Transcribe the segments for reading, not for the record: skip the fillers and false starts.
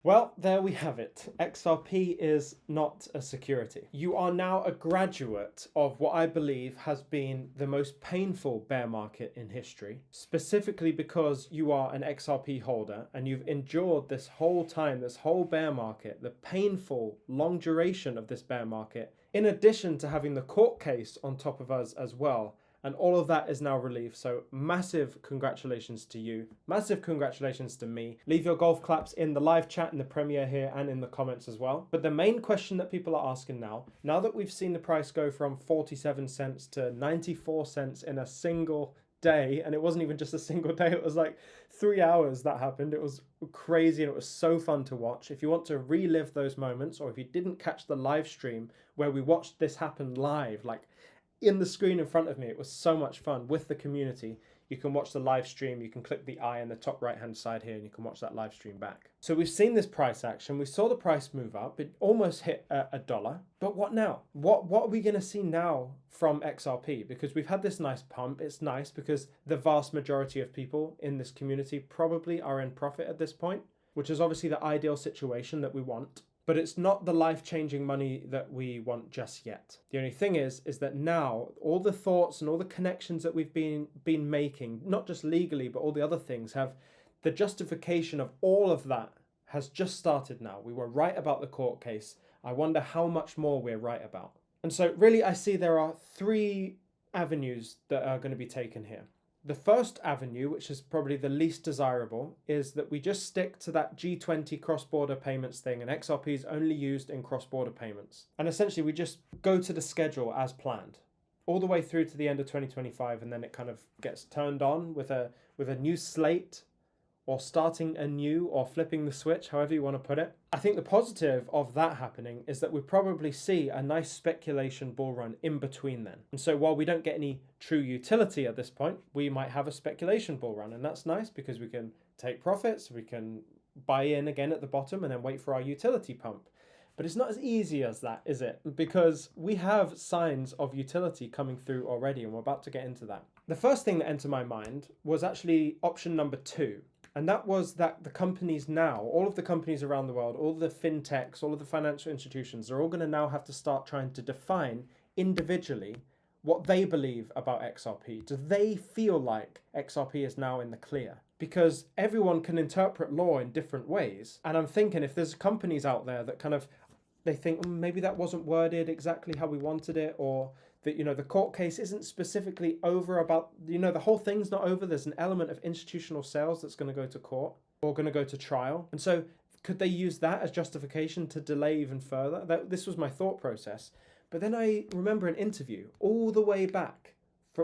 Well, there we have it. XRP is not a security. You are now a graduate of what I believe has been the most painful bear market in history, specifically because you are an XRP holder and you've endured this whole time, this whole bear market, the painful long duration of this bear market, in addition to having the court case on top of us as well. And all of that is now relieved. So massive congratulations to you. Massive congratulations to me. Leave your golf claps in the live chat in the premiere here and in the comments as well. But the main question that people are asking now that we've seen the price go from 47 cents to 94 cents in a single day, and it wasn't even just a single day, it was like 3 hours that happened. It was crazy and it was so fun to watch. If you want to relive those moments, or if you didn't catch the live stream where we watched this happen live, like in the screen in front of me, it was so much fun with the community. You can watch the live stream, you can click the eye in the top right hand side here and you can watch that live stream back. So we've seen this price action, we saw the price move up, it almost hit a dollar. But what now? What are we going to see now from XRP? Because we've had this nice pump. It's nice because the vast majority of people in this community probably are in profit at this point, which is obviously the ideal situation that we want. But it's not the life-changing money that we want just yet. The only thing is that now all the thoughts and all the connections that we've been making, not just legally, but all the other things, have the justification of all of that has just started now. We were right about the court case. I wonder how much more we're right about. And so really I see there are three avenues that are going to be taken here. The first avenue, which is probably the least desirable, is that we just stick to that G20 cross-border payments thing, and XRP is only used in cross-border payments. And essentially we just go to the schedule as planned, all the way through to the end of 2025, and then it kind of gets turned on with a new slate, or starting anew, or flipping the switch, however you want to put it. I think the positive of that happening is that we probably see a nice speculation bull run in between then. And so while we don't get any true utility at this point, we might have a speculation bull run, and that's nice because we can take profits, we can buy in again at the bottom and then wait for our utility pump. But it's not as easy as that, is it? Because we have signs of utility coming through already, and we're about to get into that. The first thing that entered my mind was actually option number 2. And that was that the companies now, all of the companies around the world, all the fintechs, all of the financial institutions, are all going to now have to start trying to define individually what they believe about XRP. Do they feel like XRP is now in the clear? Because everyone can interpret law in different ways. And I'm thinking if there's companies out there that kind of, they think maybe that wasn't worded exactly how we wanted it, or that, the court case isn't specifically over about, the whole thing's not over. There's an element of institutional sales that's going to go to court or going to go to trial. And so could they use that as justification to delay even further? This was my thought process. But then I remember an interview all the way back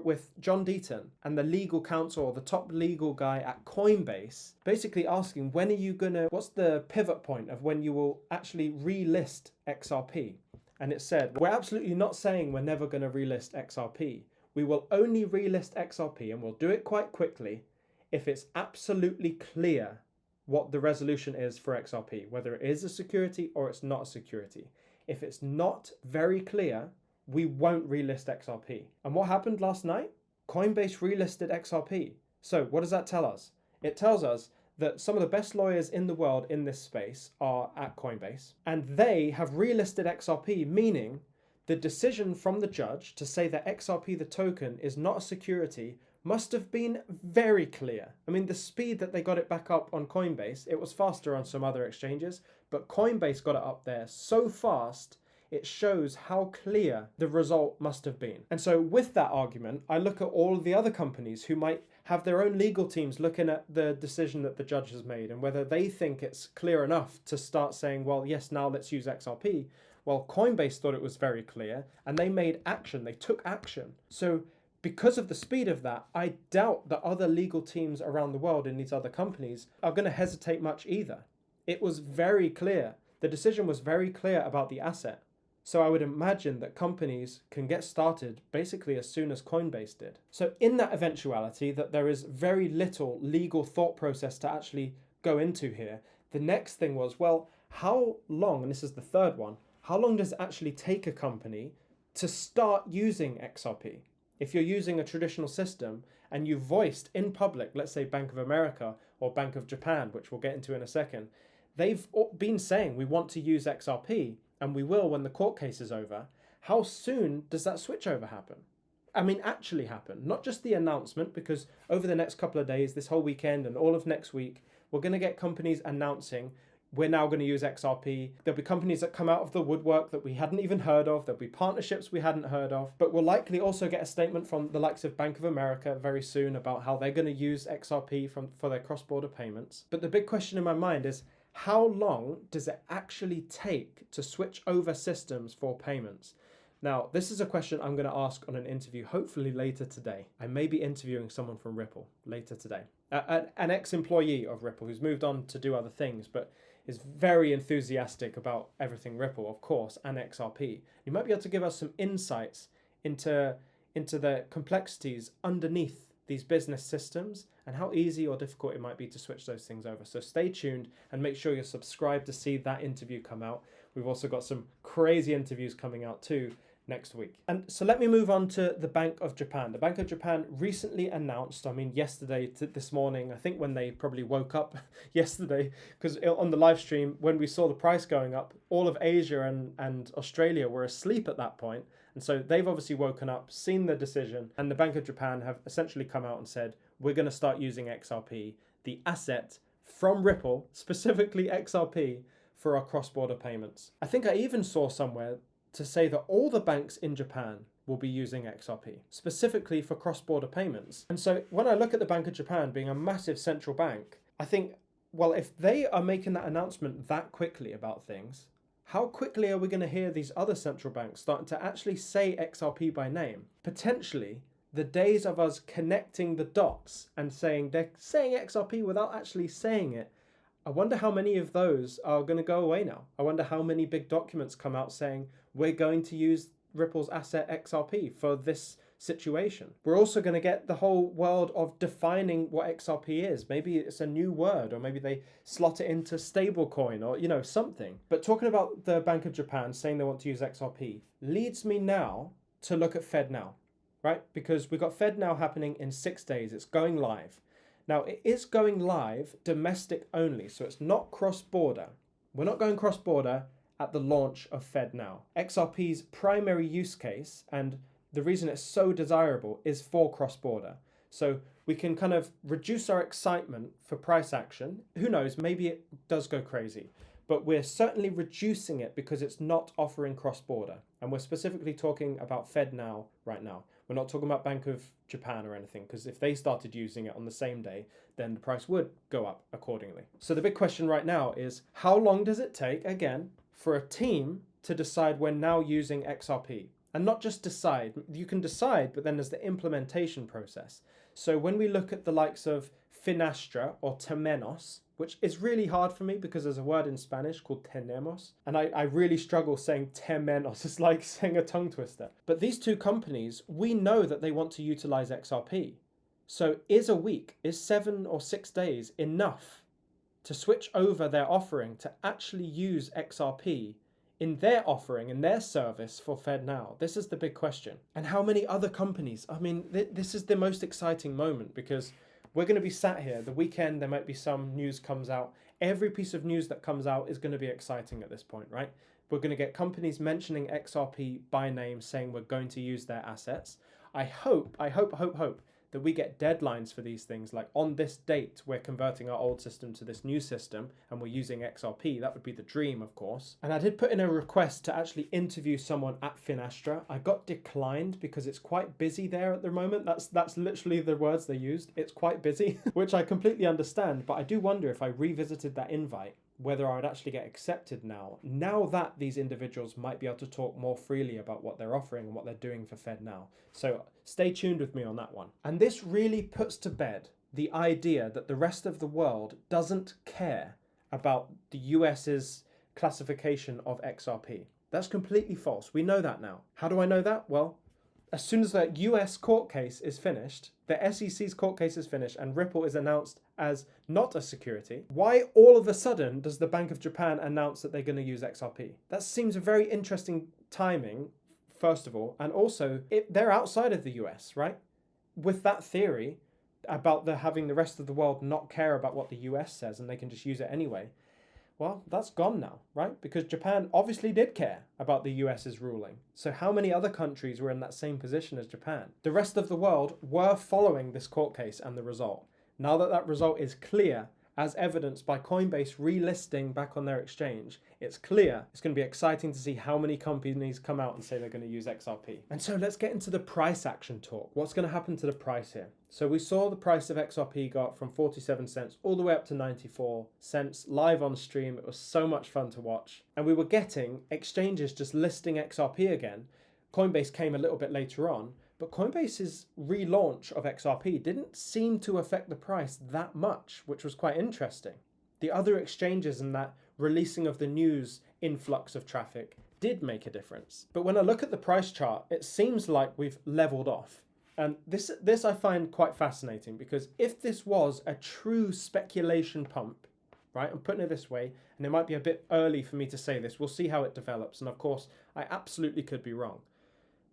with John Deaton and the legal counsel, or the top legal guy at Coinbase, basically asking, what's the pivot point of when you will actually relist XRP? And it said, we're absolutely not saying we're never going to relist XRP. We will only relist XRP, and we'll do it quite quickly if it's absolutely clear what the resolution is for XRP, whether it is a security or it's not a security. If it's not very clear, we won't relist XRP. And what happened last night? Coinbase relisted XRP. So what does that tell us? It tells us that some of the best lawyers in the world in this space are at Coinbase, and they have relisted XRP, meaning the decision from the judge to say that XRP, the token, is not a security must have been very clear. I mean, the speed that they got it back up on Coinbase, it was faster on some other exchanges, but Coinbase got it up there so fast, it shows how clear the result must have been. And so with that argument, I look at all of the other companies who might have their own legal teams looking at the decision that the judge has made and whether they think it's clear enough to start saying, well, yes, now let's use XRP. Well, Coinbase thought it was very clear and they made action, they took action. So because of the speed of that, I doubt that other legal teams around the world in these other companies are going to hesitate much either. It was very clear. The decision was very clear about the asset. So I would imagine that companies can get started basically as soon as Coinbase did. So in that eventuality that there is very little legal thought process to actually go into here, the next thing was, well, how long, and this is the third one, how long does it actually take a company to start using XRP? If you're using a traditional system and you voiced in public, let's say Bank of America or Bank of Japan, which we'll get into in a second, They've been saying we want to use XRP, and we will when the court case is over. How soon does that switchover happen? I mean, actually happen, not just the announcement, because over the next couple of days, this whole weekend and all of next week, we're going to get companies announcing we're now going to use XRP. There'll be companies that come out of the woodwork that we hadn't even heard of. There'll be partnerships we hadn't heard of. But we'll likely also get a statement from the likes of Bank of America very soon about how they're going to use XRP for their cross-border payments. But the big question in my mind is, how long does it actually take to switch over systems for payments? Now, this is a question I'm going to ask on an interview, hopefully later today. I may be interviewing someone from Ripple later today. An ex-employee of Ripple who's moved on to do other things, but is very enthusiastic about everything Ripple, of course, and XRP. You might be able to give us some insights into the complexities underneath these business systems and how easy or difficult it might be to switch those things over. So stay tuned and make sure you're subscribed to see that interview come out. We've also got some crazy interviews coming out too next week. And so let me move on to the Bank of Japan. The Bank of Japan recently announced, yesterday to this morning, I think when they probably woke up yesterday, because on the live stream, when we saw the price going up, all of Asia and Australia were asleep at that point. And so they've obviously woken up, seen the decision, and the Bank of Japan have essentially come out and said, we're going to start using XRP, the asset from Ripple, specifically XRP, for our cross-border payments. I think I even saw somewhere to say that all the banks in Japan will be using XRP, specifically for cross-border payments. And so when I look at the Bank of Japan being a massive central bank, I think, well, if they are making that announcement that quickly about things, how quickly are we going to hear these other central banks starting to actually say XRP by name? Potentially, the days of us connecting the dots and saying they're saying XRP without actually saying it, I wonder how many of those are going to go away now. I wonder how many big documents come out saying we're going to use Ripple's asset XRP for this situation. We're also going to get the whole world of defining what XRP is. Maybe it's a new word, or maybe they slot it into stablecoin, or something. But talking about the Bank of Japan saying they want to use XRP leads me now to look at FedNow, right? Because we've got FedNow happening in 6 days. It's going live. Now, it is going live domestic only, so it's not cross-border. We're not going cross-border at the launch of FedNow. XRP's primary use case, and the reason it's so desirable, is for cross-border. So we can kind of reduce our excitement for price action. Who knows, maybe it does go crazy. But we're certainly reducing it because it's not offering cross-border. And we're specifically talking about FedNow right now. We're not talking about Bank of Japan or anything, because if they started using it on the same day, then the price would go up accordingly. So the big question right now is, how long does it take, again, for a team to decide we're now using XRP? And not just decide. You can decide, but then there's the implementation process. So when we look at the likes of Finastra or Temenos, which is really hard for me because there's a word in Spanish called tenemos, and I really struggle saying temenos. It's like saying a tongue twister. But these two companies, we know that they want to utilize XRP. So is a week, is 7 or 6 days enough to switch over their offering to actually use XRP in their offering, in their service for FedNow? This is the big question. And how many other companies? I mean, this is the most exciting moment, because we're going to be sat here the weekend, there might be some news comes out. Every piece of news that comes out is going to be exciting at this point, right? We're going to get companies mentioning XRP by name, saying we're going to use their assets. I hope that we get deadlines for these things, like on this date, we're converting our old system to this new system and we're using XRP. That would be the dream, of course. And I did put in a request to actually interview someone at Finastra. I got declined because it's quite busy there at the moment. That's literally the words they used. It's quite busy, which I completely understand. But I do wonder if I revisited that invite, whether I would actually get accepted now that these individuals might be able to talk more freely about what they're offering and what they're doing for FedNow. So stay tuned with me on that one. And this really puts to bed the idea that the rest of the world doesn't care about the US's classification of XRP. That's completely false. We know that now. How do I know that? Well, as soon as the US court case is finished, the SEC's court case is finished, and Ripple is announced as not a security, why all of a sudden does the Bank of Japan announce that they're going to use XRP? That seems a very interesting timing, first of all, and also they're outside of the US, right? With that theory about having the rest of the world not care about what the US says and they can just use it anyway, Well, that's gone now, right? Because Japan obviously did care about the US's ruling. So how many other countries were in that same position as Japan? The rest of the world were following this court case and the result. Now that that result is clear, as evidenced by Coinbase relisting back on their exchange, it's clear. It's going to be exciting to see how many companies come out and say they're going to use XRP. And so let's get into the price action talk. What's going to happen to the price here? So we saw the price of XRP go up from 47 cents all the way up to 94 cents live on stream. It was so much fun to watch. And we were getting exchanges just listing XRP again. Coinbase came a little bit later on, but Coinbase's relaunch of XRP didn't seem to affect the price that much, which was quite interesting. The other exchanges and that releasing of the news influx of traffic did make a difference. But when I look at the price chart, it seems like we've leveled off. And this I find quite fascinating, because if this was a true speculation pump, right, I'm putting it this way, and it might be a bit early for me to say this, we'll see how it develops. And of course, I absolutely could be wrong.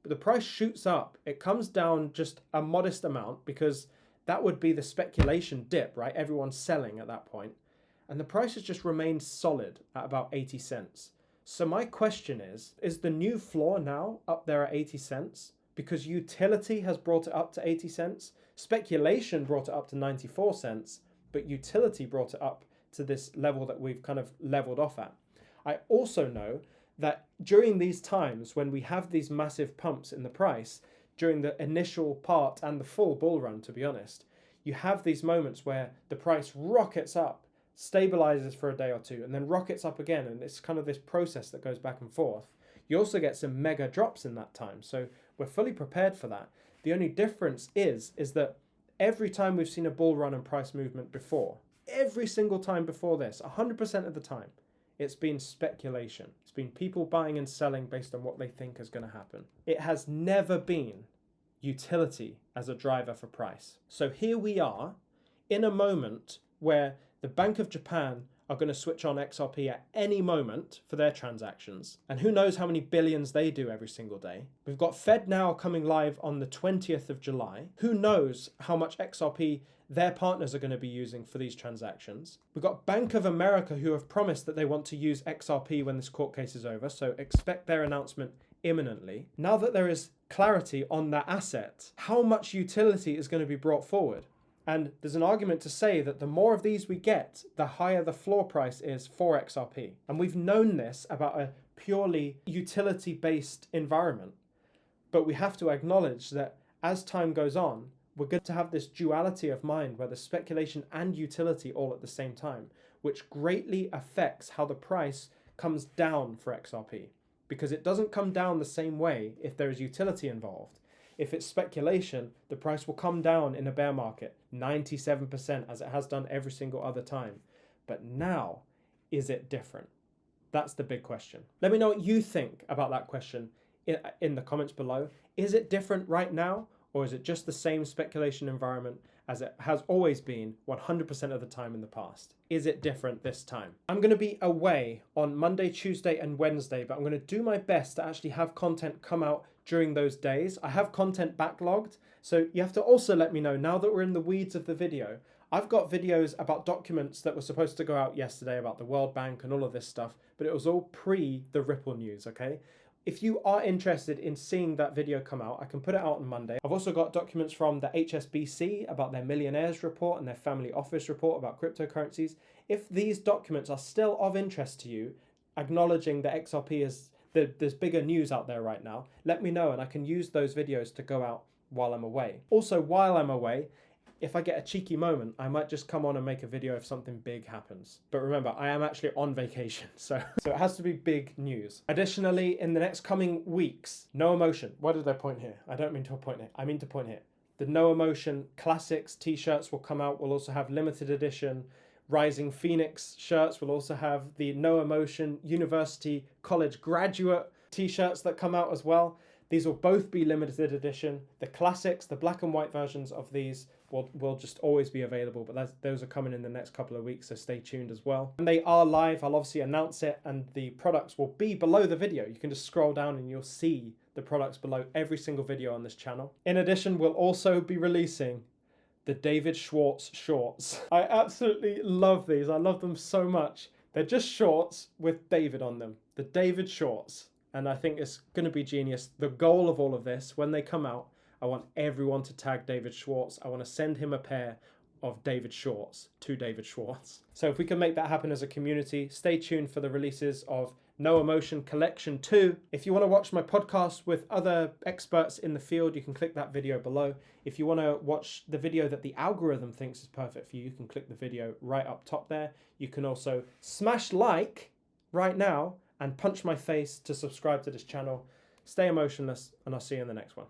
But the price shoots up. It comes down just a modest amount, because that would be the speculation dip, right? Everyone's selling at that point. And the price has just remained solid at about 80 cents. So my question is the new floor now up there at 80 cents? Because utility has brought it up to 80 cents. Speculation brought it up to 94 cents, but utility brought it up to this level that we've kind of leveled off at. I also know that during these times when we have these massive pumps in the price, during the initial part and the full bull run, to be honest, you have these moments where the price rockets up, stabilizes for a day or two, and then rockets up again. And it's kind of this process that goes back and forth. You also get some mega drops in that time. So we're fully prepared for that. The only difference is that every time we've seen a bull run and price movement before, every single time before this, 100% of the time, it's been speculation. It's been people buying and selling based on what they think is going to happen. It has never been utility as a driver for price. So here we are in a moment where the Bank of Japan are going to switch on XRP at any moment for their transactions. And who knows how many billions they do every single day. We've got Fed now coming live on the 20th of July. Who knows how much XRP their partners are going to be using for these transactions. We've got Bank of America who have promised that they want to use XRP when this court case is over. So expect their announcement imminently. Now that there is clarity on that asset, how much utility is going to be brought forward? And there's an argument to say that the more of these we get, the higher the floor price is for XRP. And we've known this about a purely utility-based environment. But we have to acknowledge that as time goes on, we're going to have this duality of mind where there's speculation and utility all at the same time, which greatly affects how the price comes down for XRP. Because it doesn't come down the same way if there is utility involved. If it's speculation, the price will come down in a bear market, 97%, as it has done every single other time. But now, is it different? That's the big question. Let me know what you think about that question in the comments below. Is it different right now? Or is it just the same speculation environment as it has always been 100% of the time in the past? Is it different this time? I'm going to be away on Monday, Tuesday, and Wednesday, but I'm going to do my best to actually have content come out during those days. I have content backlogged, so you have to also let me know, now that we're in the weeds of the video, I've got videos about documents that were supposed to go out yesterday about the World Bank and all of this stuff, but it was all pre the Ripple news, okay? If you are interested in seeing that video come out, I can put it out on Monday. I've also got documents from the HSBC about their millionaires report and their family office report about cryptocurrencies. If these documents are still of interest to you, acknowledging that XRP is there's bigger news out there right now, let me know and I can use those videos to go out while I'm away. Also, while I'm away, if I get a cheeky moment, I might just come on and make a video if something big happens. But remember, I am actually on vacation, so it has to be big news. Additionally, in the next coming weeks, No Emotion. What did I point here? I don't mean to point here. I mean to point here. The No Emotion Classics t-shirts will come out. We'll also have limited edition Rising Phoenix shirts. We'll also have the No Emotion University College Graduate t-shirts that come out as well. These will both be limited edition. The classics, the black and white versions of these will just always be available, but those are coming in the next couple of weeks, so stay tuned as well. And they are live. I'll obviously announce it, and the products will be below the video. You can just scroll down and you'll see the products below every single video on this channel. In addition, we'll also be releasing the David Schwartz shorts. I absolutely love these. I love them so much. They're just shorts with David on them. The David shorts. And I think it's going to be genius. The goal of all of this, when they come out, I want everyone to tag David Schwartz. I want to send him a pair of David shorts to David Schwartz. So if we can make that happen as a community, stay tuned for the releases of No Emotion Collection 2. If you want to watch my podcast with other experts in the field, you can click that video below. If you want to watch the video that the algorithm thinks is perfect for you, you can click the video right up top there. You can also smash like right now and punch my face to subscribe to this channel. Stay emotionless, and I'll see you in the next one.